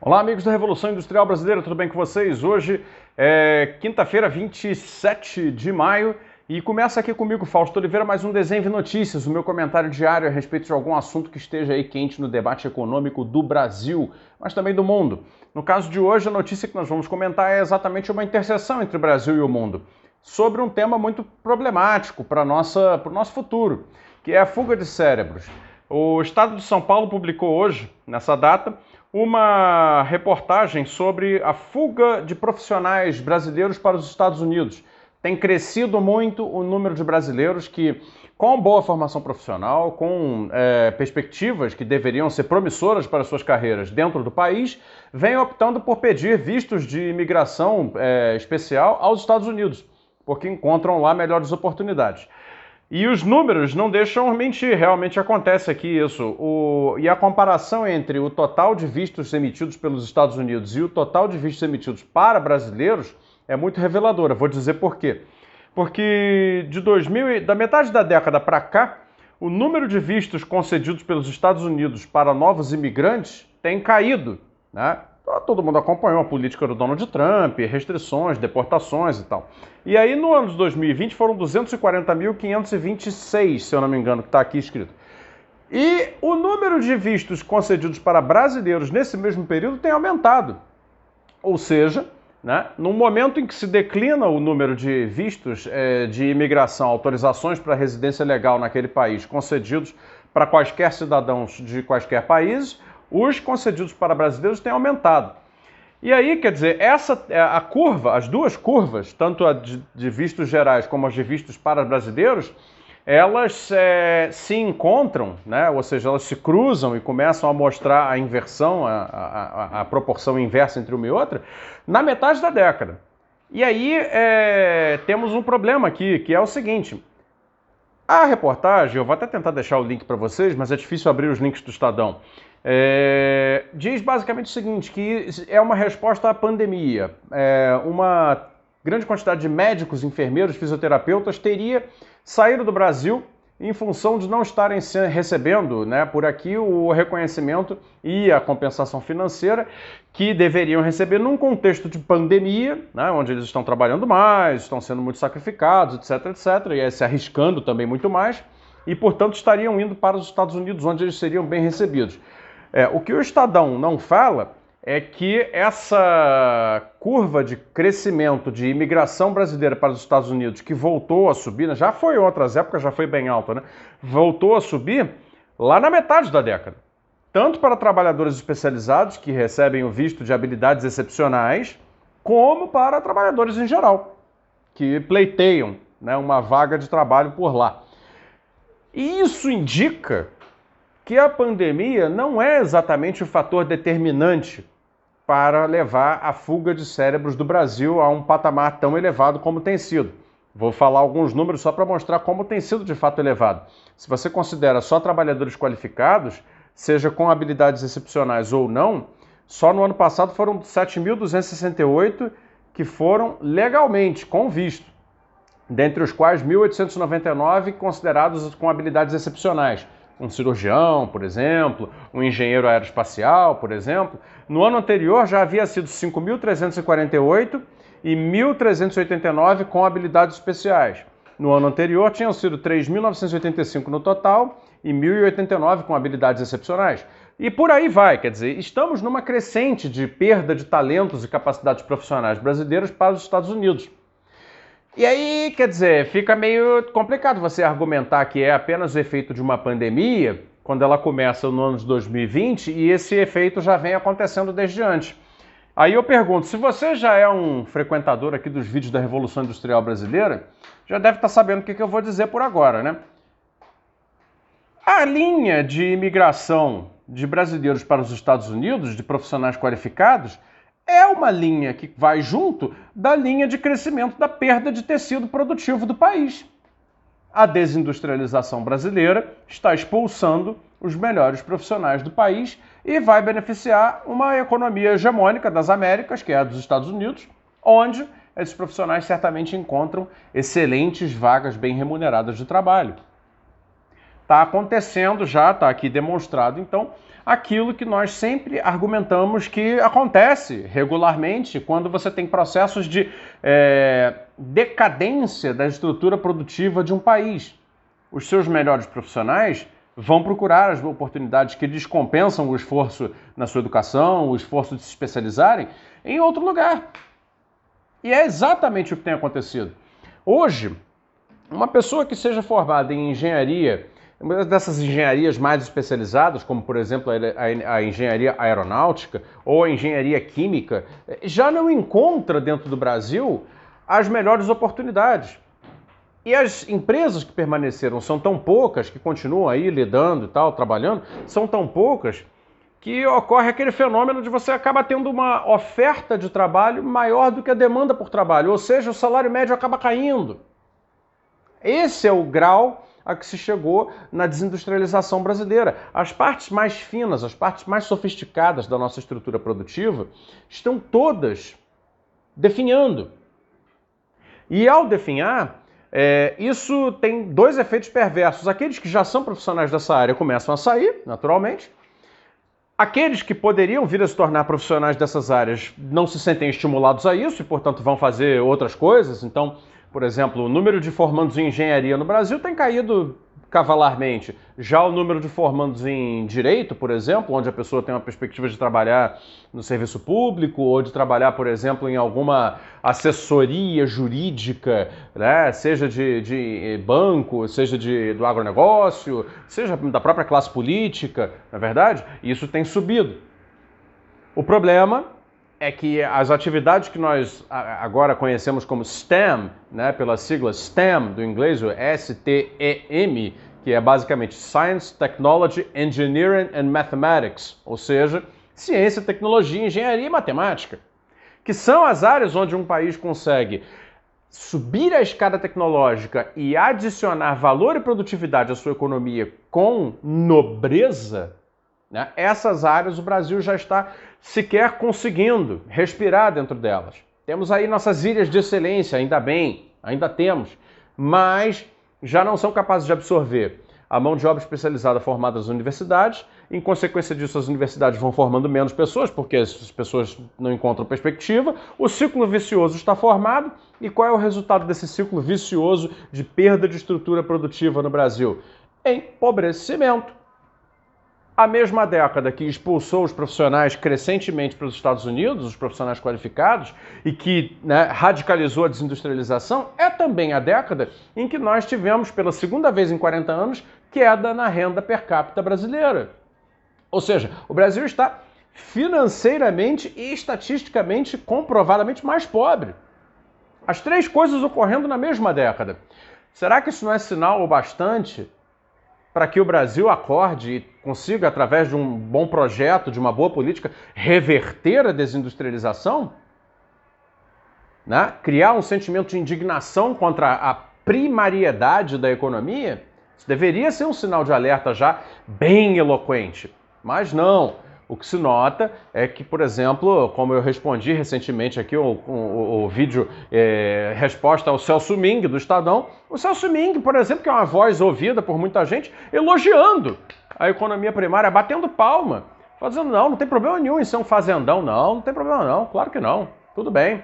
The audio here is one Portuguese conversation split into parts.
Olá, amigos da Revolução Industrial Brasileira, tudo bem com vocês? Hoje é quinta-feira, 27 de maio, e começa aqui comigo, Fausto Oliveira, mais um Desenho de Notícias, o meu comentário diário a respeito de algum assunto que esteja aí quente no debate econômico do Brasil, mas também do mundo. No caso de hoje, a notícia que nós vamos comentar é exatamente uma interseção entre o Brasil e o mundo, sobre um tema muito problemático para o nosso futuro, que é a fuga de cérebros. O Estado de São Paulo publicou hoje, nessa data, uma reportagem sobre a fuga de profissionais brasileiros para os Estados Unidos. Tem crescido muito o número de brasileiros que, com boa formação profissional, com perspectivas que deveriam ser promissoras para suas carreiras dentro do país, vêm optando por pedir vistos de imigração especial aos Estados Unidos, porque encontram lá melhores oportunidades. E os números não deixam mentir, realmente acontece aqui isso. E a comparação entre o total de vistos emitidos pelos Estados Unidos e o total de vistos emitidos para brasileiros é muito reveladora. Vou dizer por quê. Porque da metade da década para cá, o número de vistos concedidos pelos Estados Unidos para novos imigrantes tem caído, né? Todo mundo acompanhou a política do Donald Trump, restrições, deportações e tal. E aí, no ano de 2020, foram 240.526, se eu não me engano, que está aqui escrito. E o número de vistos concedidos para brasileiros nesse mesmo período tem aumentado. Ou seja, né, no momento em que se declina o número de vistos de imigração, autorizações para residência legal naquele país concedidos para quaisquer cidadãos de quaisquer países, os concedidos para brasileiros têm aumentado. E aí, quer dizer, a curva, as duas curvas, tanto a de vistos gerais como as de vistos para brasileiros, elas se encontram, né? Ou seja, elas se cruzam e começam a mostrar a inversão, a proporção inversa entre uma e outra, na metade da década. E aí temos um problema aqui, que é o seguinte: a reportagem, eu vou até tentar deixar o link para vocês, mas é difícil abrir os links do Estadão. Diz basicamente o seguinte, que é uma resposta à pandemia. Uma grande quantidade de médicos, enfermeiros, fisioterapeutas teria saído do Brasil em função de não estarem recebendo, né, por aqui o reconhecimento e a compensação financeira que deveriam receber num contexto de pandemia, né, onde eles estão trabalhando mais, estão sendo muito sacrificados, etc, etc, e se arriscando também muito mais, e, portanto, estariam indo para os Estados Unidos, onde eles seriam bem recebidos. O que o Estadão não fala é que essa curva de crescimento de imigração brasileira para os Estados Unidos, que voltou a subir, né, já foi em outras épocas, já foi bem alta, né? Voltou a subir lá na metade da década. Tanto para trabalhadores especializados, que recebem o visto de habilidades excepcionais, como para trabalhadores em geral, que pleiteiam, né, uma vaga de trabalho por lá. E isso indica que a pandemia não é exatamente o fator determinante para levar a fuga de cérebros do Brasil a um patamar tão elevado como tem sido. Vou falar alguns números só para mostrar como tem sido de fato elevado. Se você considera só trabalhadores qualificados, seja com habilidades excepcionais ou não, só no ano passado foram 7.268 que foram legalmente, com visto, dentre os quais 1.899 considerados com habilidades excepcionais. Um cirurgião, por exemplo, um engenheiro aeroespacial, por exemplo. No ano anterior já havia sido 5.348 e 1.389 com habilidades especiais. No ano anterior tinham sido 3.985 no total e 1.089 com habilidades excepcionais. E por aí vai, quer dizer, estamos numa crescente de perda de talentos e capacidades profissionais brasileiros para os Estados Unidos. E aí, quer dizer, fica meio complicado você argumentar que é apenas o efeito de uma pandemia, quando ela começa no ano de 2020, e esse efeito já vem acontecendo desde antes. Aí eu pergunto, se você já é um frequentador aqui dos vídeos da Revolução Industrial Brasileira, já deve estar sabendo o que eu vou dizer por agora, né? A linha de imigração de brasileiros para os Estados Unidos, de profissionais qualificados, é uma linha que vai junto da linha de crescimento da perda de tecido produtivo do país. A desindustrialização brasileira está expulsando os melhores profissionais do país e vai beneficiar uma economia hegemônica das Américas, que é a dos Estados Unidos, onde esses profissionais certamente encontram excelentes vagas bem remuneradas de trabalho. está acontecendo já, está aqui demonstrado, então, aquilo que nós sempre argumentamos que acontece regularmente quando você tem processos de decadência da estrutura produtiva de um país. Os seus melhores profissionais vão procurar as oportunidades que lhes compensam o esforço na sua educação, o esforço de se especializarem em outro lugar. E é exatamente o que tem acontecido. Hoje, uma pessoa que seja formada em engenharia, uma dessas engenharias mais especializadas, como por exemplo a engenharia aeronáutica ou a engenharia química, já não encontra dentro do Brasil as melhores oportunidades. E as empresas que permaneceram são tão poucas, que continuam aí lidando e tal, trabalhando, são tão poucas, que ocorre aquele fenômeno de você acaba tendo uma oferta de trabalho maior do que a demanda por trabalho, ou seja, o salário médio acaba caindo. Esse é o grau a que se chegou na desindustrialização brasileira. As partes mais finas, as partes mais sofisticadas da nossa estrutura produtiva estão todas definhando. E ao definhar, isso tem dois efeitos perversos. Aqueles que já são profissionais dessa área começam a sair, naturalmente. Aqueles que poderiam vir a se tornar profissionais dessas áreas não se sentem estimulados a isso e, portanto, vão fazer outras coisas. Então, por exemplo, o número de formandos em engenharia no Brasil tem caído cavalarmente. Já o número de formandos em direito, por exemplo, onde a pessoa tem uma perspectiva de trabalhar no serviço público ou de trabalhar, por exemplo, em alguma assessoria jurídica, né? Seja de banco, seja do agronegócio, seja da própria classe política, na verdade, isso tem subido. O problema é que as atividades que nós agora conhecemos como STEM, né, pela sigla STEM do inglês, o STEM, que é basicamente Science, Technology, Engineering and Mathematics, ou seja, ciência, tecnologia, engenharia e matemática, que são as áreas onde um país consegue subir a escada tecnológica e adicionar valor e produtividade à sua economia com nobreza, né? Essas áreas o Brasil já está sequer conseguindo respirar dentro delas. Temos aí nossas ilhas de excelência, ainda bem, ainda temos, mas já não são capazes de absorver a mão de obra especializada formada nas universidades. Em consequência disso, as universidades vão formando menos pessoas, porque as pessoas não encontram perspectiva. O ciclo vicioso está formado. E qual é o resultado desse ciclo vicioso de perda de estrutura produtiva no Brasil? Empobrecimento. A mesma década que expulsou os profissionais crescentemente para os Estados Unidos, os profissionais qualificados, e que, né, radicalizou a desindustrialização, é também a década em que nós tivemos, pela segunda vez em 40 anos, queda na renda per capita brasileira. Ou seja, o Brasil está financeiramente e estatisticamente comprovadamente mais pobre. As três coisas ocorrendo na mesma década. Será que isso não é sinal o bastante para que o Brasil acorde e consiga, através de um bom projeto, de uma boa política, reverter a desindustrialização? Né? Criar um sentimento de indignação contra a primariedade da economia? Isso deveria ser um sinal de alerta já bem eloquente. Mas não. O que se nota é que, por exemplo, como eu respondi recentemente aqui o vídeo resposta ao Celso Ming, do Estadão, o Celso Ming, por exemplo, que é uma voz ouvida por muita gente, elogiando a economia primária, batendo palma, fazendo não tem problema nenhum em ser um fazendão, não tem problema não, claro que não, tudo bem.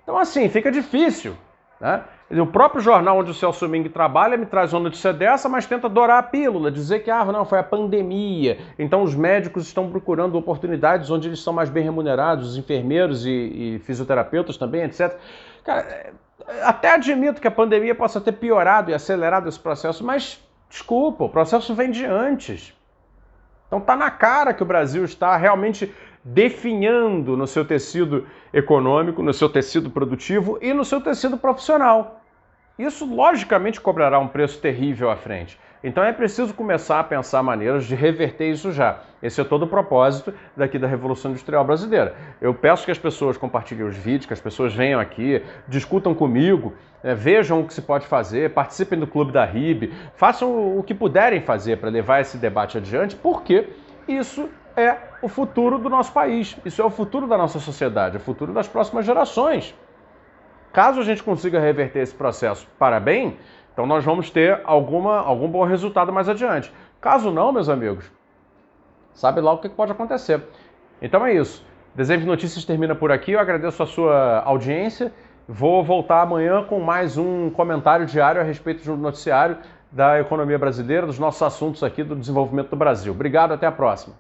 Então assim, fica difícil, né? O próprio jornal onde o Celso Ming trabalha me traz uma notícia dessa, mas tenta dourar a pílula, dizer que não, foi a pandemia, então os médicos estão procurando oportunidades onde eles são mais bem remunerados, os enfermeiros e fisioterapeutas também, etc. Cara, até admito que a pandemia possa ter piorado e acelerado esse processo, mas, desculpa, o processo vem de antes. Então tá na cara que o Brasil está realmente definhando no seu tecido econômico, no seu tecido produtivo e no seu tecido profissional. Isso, logicamente, cobrará um preço terrível à frente. Então é preciso começar a pensar maneiras de reverter isso já. Esse é todo o propósito daqui da Revolução Industrial Brasileira. Eu peço que as pessoas compartilhem os vídeos, que as pessoas venham aqui, discutam comigo, vejam o que se pode fazer, participem do Clube da RIB, façam o que puderem fazer para levar esse debate adiante, porque isso é o futuro do nosso país, isso é o futuro da nossa sociedade, é o futuro das próximas gerações. Caso a gente consiga reverter esse processo para bem, Então nós vamos ter algum bom resultado mais adiante. Caso não, meus amigos, sabe lá o que pode acontecer. Então é isso. Desenho de Notícias termina por aqui. Eu agradeço a sua audiência. Vou voltar amanhã com mais um comentário diário a respeito de um noticiário da economia brasileira, dos nossos assuntos aqui do desenvolvimento do Brasil. Obrigado, até a próxima.